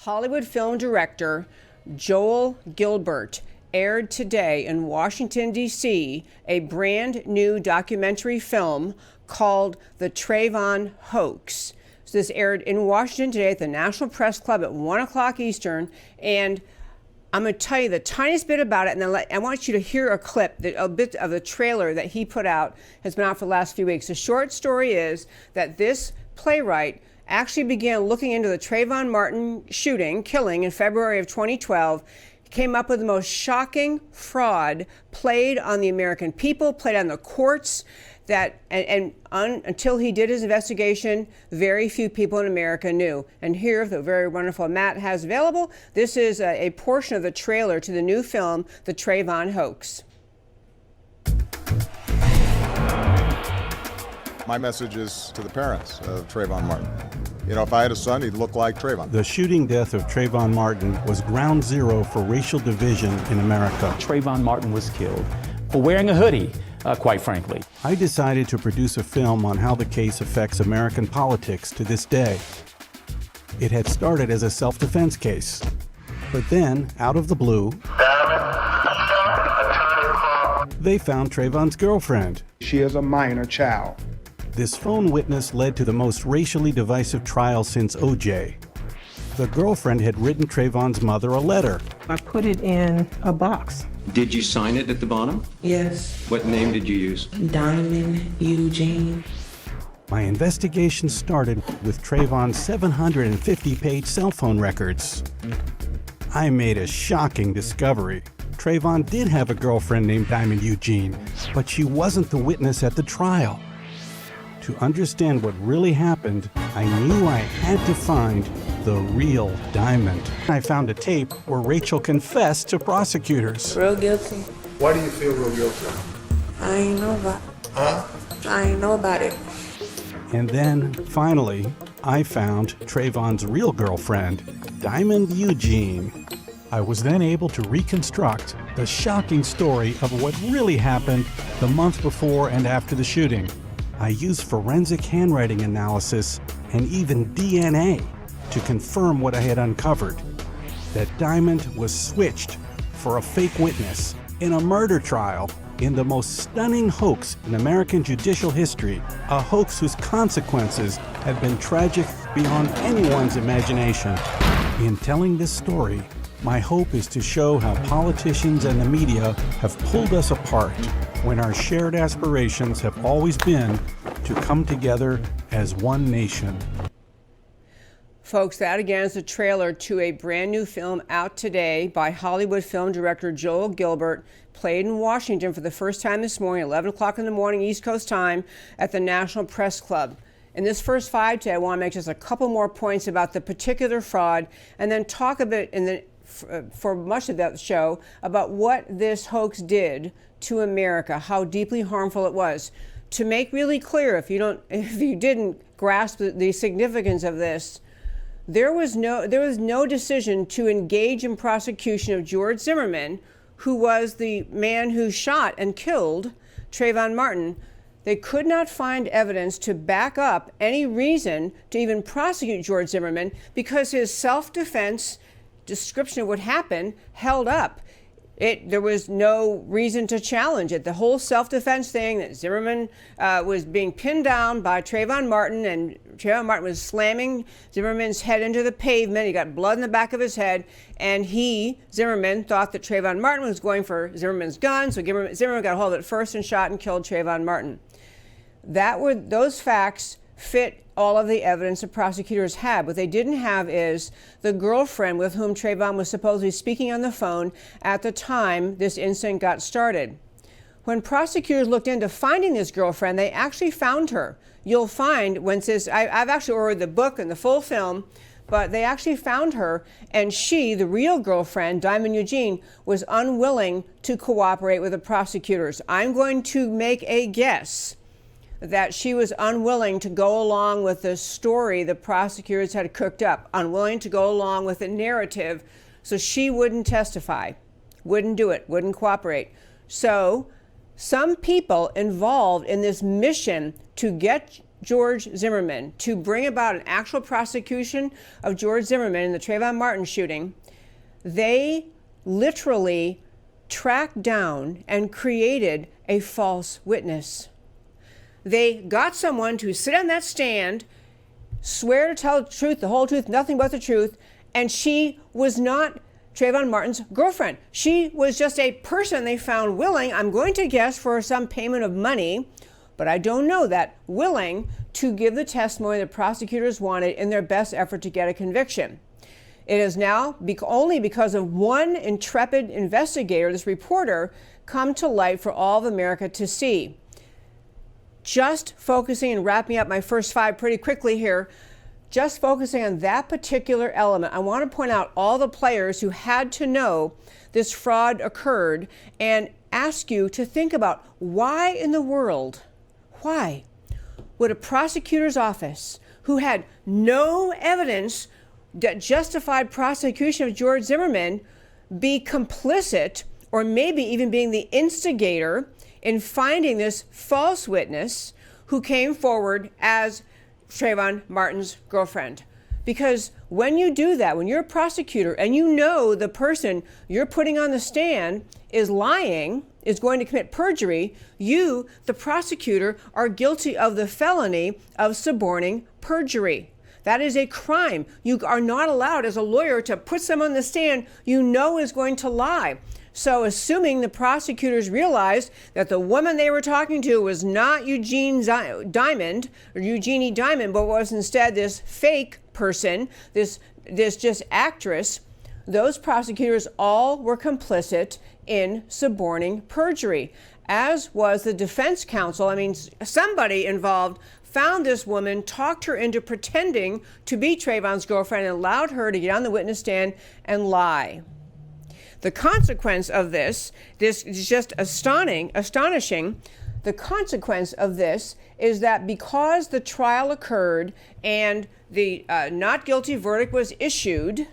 Hollywood film director Joel Gilbert aired today in Washington, D.C., a brand new documentary film called The Trayvon Hoax. So this aired in Washington today at the National Press Club at 1 o'clock Eastern, and I'm going to tell you the tiniest bit about it, and then I want you to hear a clip, a bit of the trailer that he put out, has been out for the last few weeks. The short story is that this playwright actually began looking into the Trayvon Martin killing in February of 2012, came up with the most shocking fraud played on the American people, played on the courts, until he did his investigation, very few people in America knew. And here, the very wonderful Matt has available, this is a portion of the trailer to the new film, The Trayvon Hoax. My message is to the parents of Trayvon Martin. You know, if I had a son, he'd look like Trayvon. The shooting death of Trayvon Martin was ground zero for racial division in America. Trayvon Martin was killed for wearing a hoodie, quite frankly. I decided to produce a film on how the case affects American politics to this day. It had started as a self-defense case, but then, out of the blue, they found Trayvon's girlfriend. She is a minor child. This phone witness led to the most racially divisive trial since OJ. The girlfriend had written Trayvon's mother a letter. I put it in a box. Did you sign it at the bottom? Yes. What name did you use? Diamond Eugene. My investigation started with Trayvon's 750-page cell phone records. I made a shocking discovery. Trayvon did have a girlfriend named Diamond Eugene, but she wasn't the witness at the trial. To understand what really happened, I knew I had to find the real Diamond. I found a tape where Rachel confessed to prosecutors. Real guilty. Why do you feel real guilty? I ain't know about it. I ain't know about it. And then, finally, I found Trayvon's real girlfriend, Diamond Eugene. I was then able to reconstruct the shocking story of what really happened the month before and after the shooting. I used forensic handwriting analysis and even DNA to confirm what I had uncovered, that Diamond was switched for a fake witness in a murder trial in the most stunning hoax in American judicial history, a hoax whose consequences have been tragic beyond anyone's imagination. In telling this story, my hope is to show how politicians and the media have pulled us apart when our shared aspirations have always been to come together as one nation. Folks, that again is a trailer to a brand new film out today by Hollywood film director Joel Gilbert, played in Washington for the first time this morning, 11 o'clock in the morning, East Coast time, at the National Press Club. In this first 5 today, I want to make just a couple more points about the particular fraud, and then talk a bit for much of that show about what this hoax did to America, how deeply harmful it was. To make really clear, if you didn't grasp the significance of this, there was no decision to engage in prosecution of George Zimmerman, who was the man who shot and killed Trayvon Martin. They could not find evidence to back up any reason to even prosecute George Zimmerman because his self-defense description of what happened held up. There was no reason to challenge it. The whole self-defense thing, that Zimmerman was being pinned down by Trayvon Martin, and Trayvon Martin was slamming Zimmerman's head into the pavement. He got blood in the back of his head, and Zimmerman, thought that Trayvon Martin was going for Zimmerman's gun, so Zimmerman got a hold of it first and shot and killed Trayvon Martin. Those facts fit all of the evidence the prosecutors had. What they didn't have is the girlfriend with whom Trayvon was supposedly speaking on the phone at the time this incident got started. When prosecutors looked into finding this girlfriend, they actually found her. You'll find I've actually ordered the book and the full film, but they actually found her, and she, the real girlfriend, Diamond Eugene, was unwilling to cooperate with the prosecutors. I'm going to make a guess that she was unwilling to go along with the story the prosecutors had cooked up, unwilling to go along with the narrative, so she wouldn't testify, wouldn't do it, wouldn't cooperate. So some people involved in this mission to get George Zimmerman, to bring about an actual prosecution of George Zimmerman in the Trayvon Martin shooting, they literally tracked down and created a false witness. They got someone to sit on that stand, swear to tell the truth, the whole truth, nothing but the truth, and she was not Trayvon Martin's girlfriend. She was just a person they found willing, I'm going to guess for some payment of money, but I don't know that, willing to give the testimony the prosecutors wanted in their best effort to get a conviction. It is now only because of one intrepid investigator, this reporter, come to light for all of America to see. Just focusing and wrapping up my first five pretty quickly here, just focusing on that particular element, I want to point out all the players who had to know this fraud occurred and ask you to think about why in the world, why would a prosecutor's office who had no evidence that justified prosecution of George Zimmerman be complicit or maybe even being the instigator in finding this false witness who came forward as Trayvon Martin's girlfriend? Because when you do that, when you're a prosecutor and you know the person you're putting on the stand is lying, is going to commit perjury, you, the prosecutor, are guilty of the felony of suborning perjury. That is a crime. You are not allowed as a lawyer to put someone on the stand you know is going to lie. So assuming the prosecutors realized that the woman they were talking to was not Eugenie Diamond, but was instead this fake person, this just actress, those prosecutors all were complicit in suborning perjury, as was the defense counsel. I mean, somebody involved found this woman, talked her into pretending to be Trayvon's girlfriend, and allowed her to get on the witness stand and lie. The consequence of this is just astonishing. The consequence of this is that because the trial occurred and the not guilty verdict was issued,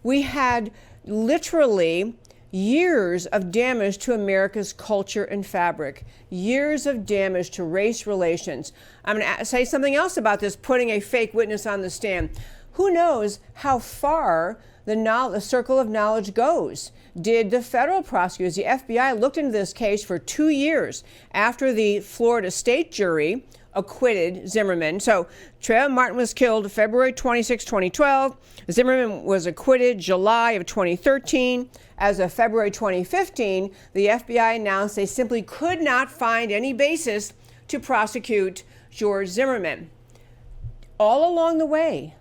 we had literally years of damage to America's culture and fabric, years of damage to race relations. I'm going to say something else about this, putting a fake witness on the stand. Who knows how far the circle of knowledge goes? Did the federal prosecutors, the FBI, looked into this case for 2 years after the Florida state jury acquitted Zimmerman. So Trayvon Martin was killed February 26, 2012. Zimmerman was acquitted July of 2013. As of February 2015, the FBI announced they simply could not find any basis to prosecute George Zimmerman. All along the way,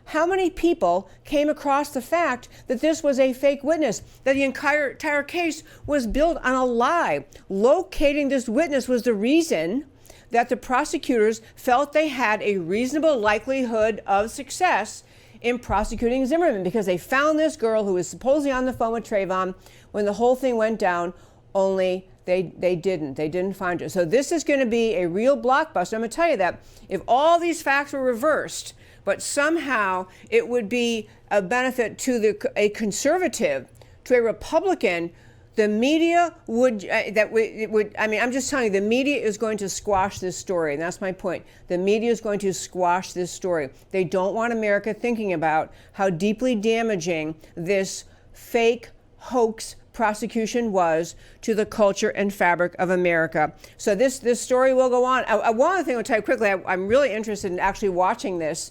how many people came across the fact that this was a fake witness, that the entire case was built on a lie? Locating this witness was the reason that the prosecutors felt they had a reasonable likelihood of success in prosecuting Zimmerman, because they found this girl who was supposedly on the phone with Trayvon when the whole thing went down, only they didn't find her. So this is going to be a real blockbuster. I'm going to tell you that if all these facts were reversed, but somehow it would be a benefit to a conservative, to a Republican, the media would, I'm just telling you, the media is going to squash this story, and that's my point. The media is going to squash this story. They don't want America thinking about how deeply damaging this fake hoax prosecution was to the culture and fabric of America. So this story will go on. One other thing I'll tell you quickly, I'm really interested in actually watching this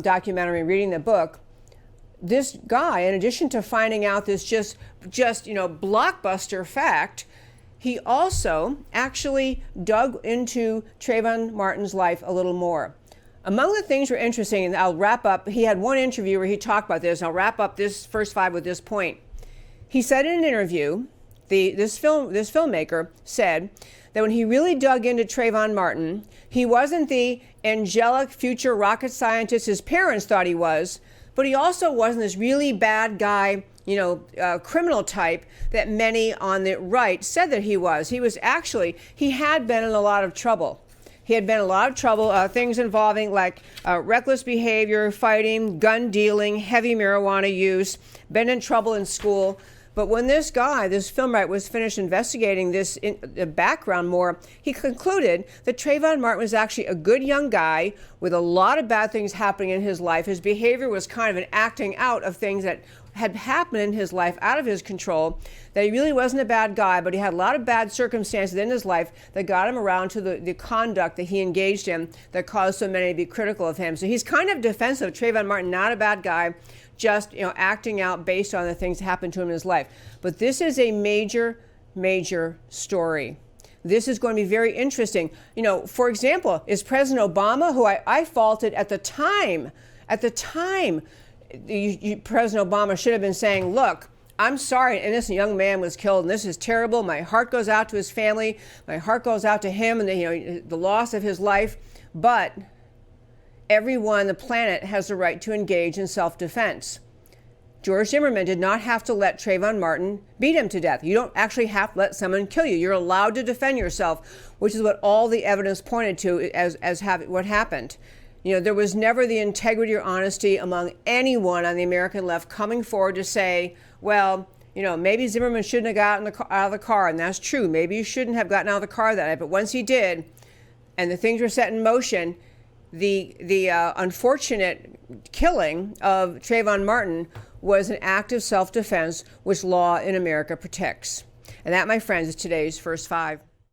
documentary, reading the book. This guy, in addition to finding out this just blockbuster fact, he also actually dug into Trayvon Martin's life a little more. Among the things that were interesting, and I'll wrap up, he had one interview where he talked about this, and I'll wrap up this first five with this point. He said in an interview, this filmmaker said that when he really dug into Trayvon Martin, he wasn't the angelic future rocket scientist his parents thought he was, but he also wasn't this really bad guy, criminal type that many on the right said that he was. He had been in a lot of trouble. He had been in a lot of trouble, things involving like reckless behavior, fighting, gun dealing, heavy marijuana use, been in trouble in school. But when this guy, this film writer, was finished investigating this background more, he concluded that Trayvon Martin was actually a good young guy with a lot of bad things happening in his life. His behavior was kind of an acting out of things that had happened in his life out of his control, that he really wasn't a bad guy, but he had a lot of bad circumstances in his life that got him around to the conduct that he engaged in that caused so many to be critical of him. So he's kind of defensive. Trayvon Martin, not a bad guy, just acting out based on the things that happened to him in his life. But this is a major, major story. This is going to be very interesting. For example, is President Obama, who I faulted at the time, President Obama should have been saying, look, I'm sorry, an innocent young man was killed, and this is terrible. My heart goes out to his family. My heart goes out to him and the loss of his life. But everyone on the planet has the right to engage in self-defense. George Zimmerman did not have to let Trayvon Martin beat him to death. You don't actually have to let someone kill you. You're allowed to defend yourself, which is what all the evidence pointed to as what happened. There was never the integrity or honesty among anyone on the American left coming forward to say, well, maybe Zimmerman shouldn't have gotten out of the car, and that's true. Maybe he shouldn't have gotten out of the car that night, but once he did, and the things were set in motion, the unfortunate killing of Trayvon Martin was an act of self-defense, which law in America protects. And that, my friends, is today's First Five.